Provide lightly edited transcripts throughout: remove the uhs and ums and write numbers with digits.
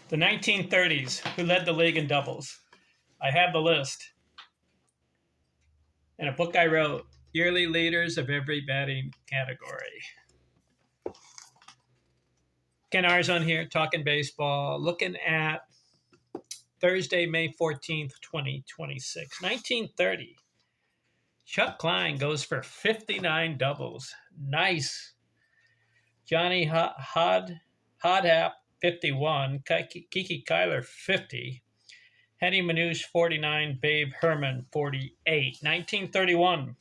The 1930s, who led the league in doubles. I have the list. In a book I wrote, Yearly Leaders of Every Batting Category. Ken Arzon here, talking baseball, looking at Thursday, May 14th, 2026. 1930. Chuck Klein goes for 59 doubles. Nice. Johnny Hodhap, 51. Kiki Kyler, 50. Henny Manouche, 49. Babe Herman, 48. 1931.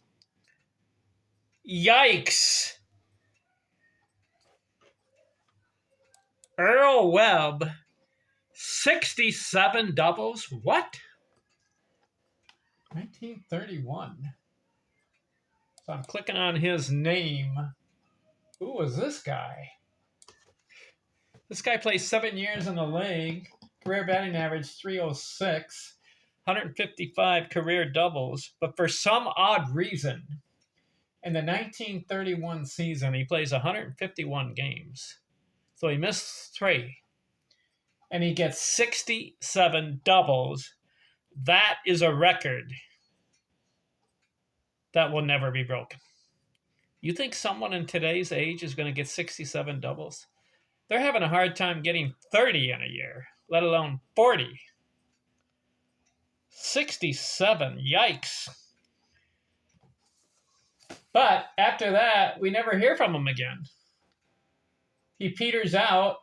Yikes! Earl Webb, 67 doubles? What? 1931. So I'm clicking on his name. Who was this guy? This guy played 7 years in the league. Career batting average 306. 155 career doubles. But for some odd reason, in the 1931 season, he plays 151 games. So he missed 3. And he gets 67 doubles. That is a record that will never be broken. You think someone in today's age is going to get 67 doubles? They're having a hard time getting 30 in a year, let alone 40. 67, yikes. But after that, we never hear from him again. He peters out,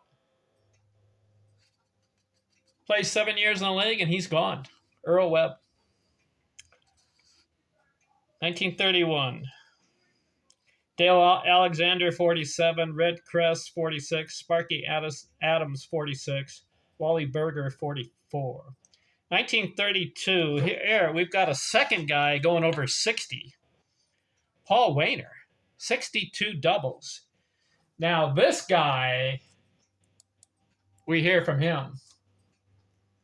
plays 7 years in the league, and he's gone. Earl Webb. 1931. Dale Alexander, 47. Red Crest, 46. Sparky Adams, 46. Wally Berger, 44. 1932. Here, we've got a second guy going over 60. Paul Waner, 62 doubles. Now, this guy, we hear from him.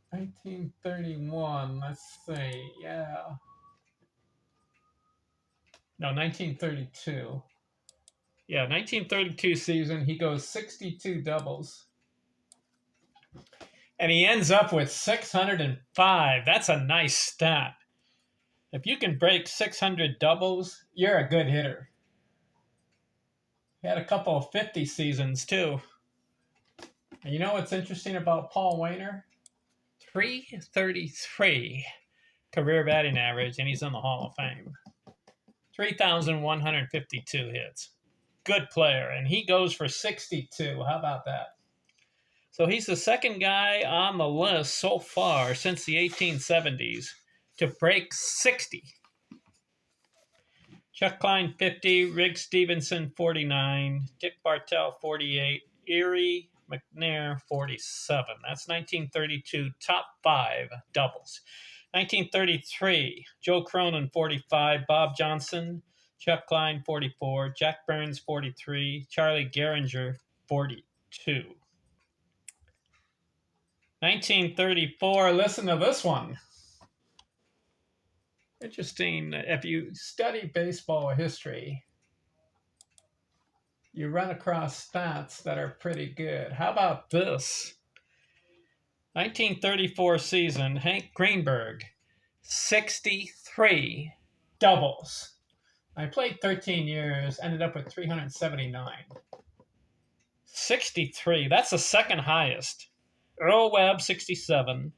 1931, let's see, yeah. No, 1932. Yeah, 1932 season, he goes 62 doubles. And he ends up with 605. That's a nice stat. If you can break 600 doubles, you're a good hitter. He had a couple of 50 seasons, too. And you know what's interesting about Paul Waner? 333 career batting average, and he's in the Hall of Fame. 3,152 hits. Good player, and he goes for 62. How about that? So he's the second guy on the list so far since the 1870s to break 60. Chuck Klein, 50. Rig Stevenson, 49. Dick Bartell, 48. Erie McNair, 47. That's 1932 top 5 doubles. 1933, Joe Cronin, 45. Bob Johnson, Chuck Klein, 44. Jack Burns, 43. Charlie Gehringer, 42. 1934, listen to this one. Interesting. If you study baseball history, you run across stats that are pretty good. How about this? 1934 season, Hank Greenberg, 63 doubles. I played 13 years, ended up with 379. 63, that's the second highest. Earl Webb, 67.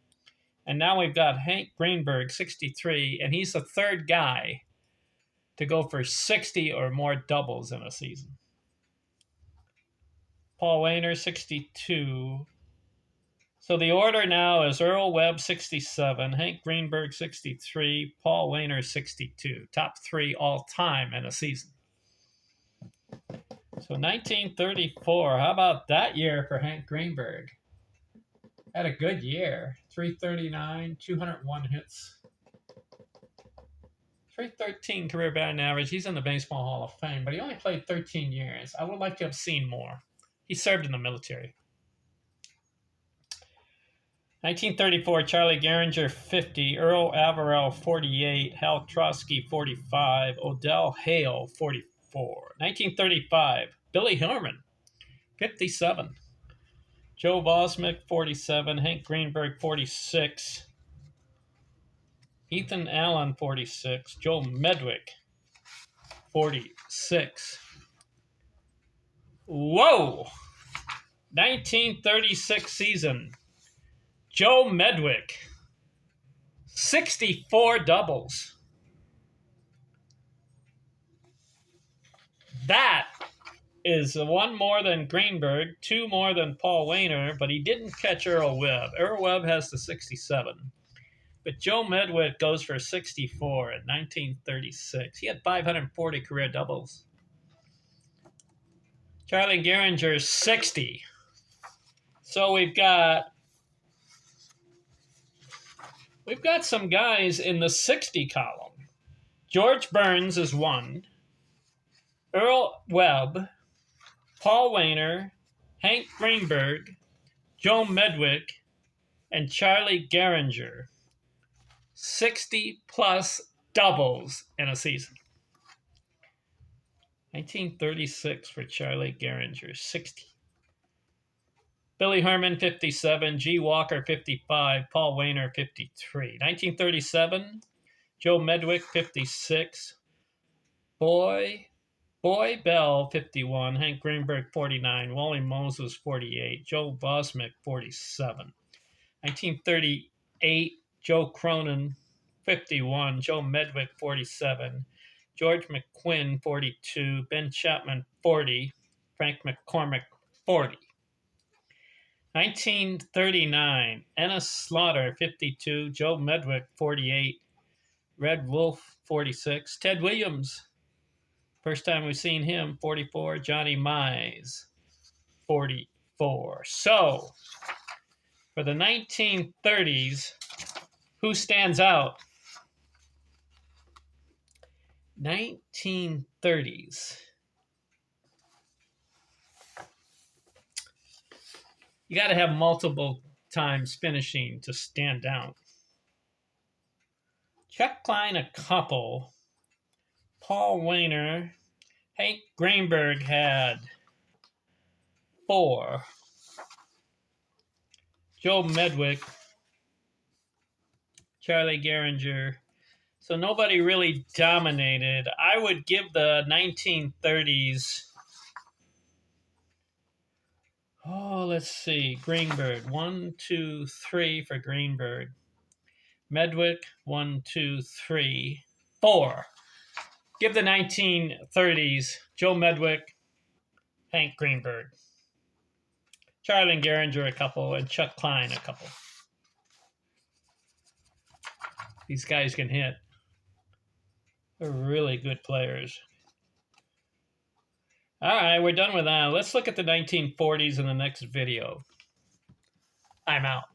And now we've got Hank Greenberg, 63, and he's the third guy to go for 60 or more doubles in a season. Paul Waner, 62. So the order now is Earl Webb, 67, Hank Greenberg, 63, Paul Waner, 62. Top 3 all time in a season. So 1934, how about that year for Hank Greenberg? Had a good year. 339, 201 hits. 313 career batting average. He's in the Baseball Hall of Fame, but he only played 13 years. I would like to have seen more. He served in the military. 1934, Charlie Gehringer, 50. Earl Averill, 48. Hal Trotsky, 45. Odell Hale, 44. 1935, Billy Herman, 57. Joe Bosmick, 47. Hank Greenberg, 46. Ethan Allen, 46. Joe Medwick, 46. Whoa! 1936 season. Joe Medwick, 64 doubles. That is one more than Greenberg, 2 more than Paul Waner, but he didn't catch Earl Webb. Earl Webb has the 67. But Joe Medwick goes for 64 in 1936. He had 540 career doubles. Charlie Gehringer, 60. So we've got some guys in the 60 column. George Burns is 1. Earl Webb, Paul Waner, Hank Greenberg, Joe Medwick, and Charlie Gehringer. 60 plus doubles in a season. 1936 for Charlie Gehringer, 60. Billy Herman, 57. G. Walker, 55. Paul Waner, 53. 1937, Joe Medwick, 56. Boy Bell, 51. Hank Greenberg, 49. Wally Moses, 48. Joe Bosmick, 47. 1938, Joe Cronin, 51. Joe Medwick, 47. George McQuinn, 42. Ben Chapman, 40. Frank McCormick, 40. 1939, Ennis Slaughter, 52. Joe Medwick, 48. Red Wolf, 46. Ted Williams, first time we've seen him, 44. Johnny Mize, 44. So, for the 1930s, who stands out? 1930s. You got to have multiple times finishing to stand out. Chuck Klein, a couple. Paul Waner. Hank Greenberg had 4. Joe Medwick. Charlie Gehringer. So nobody really dominated. I would give the 1930s... Oh, let's see. Greenberg, 1, 2, 3 for Greenberg. Medwick, 1, 2, 3, 4. Give the 1930s Joe Medwick, Hank Greenberg, Charlie Gehringer a couple, and Chuck Klein a couple. These guys can hit. They're really good players. All right, we're done with that. Let's look at the 1940s in the next video. I'm out.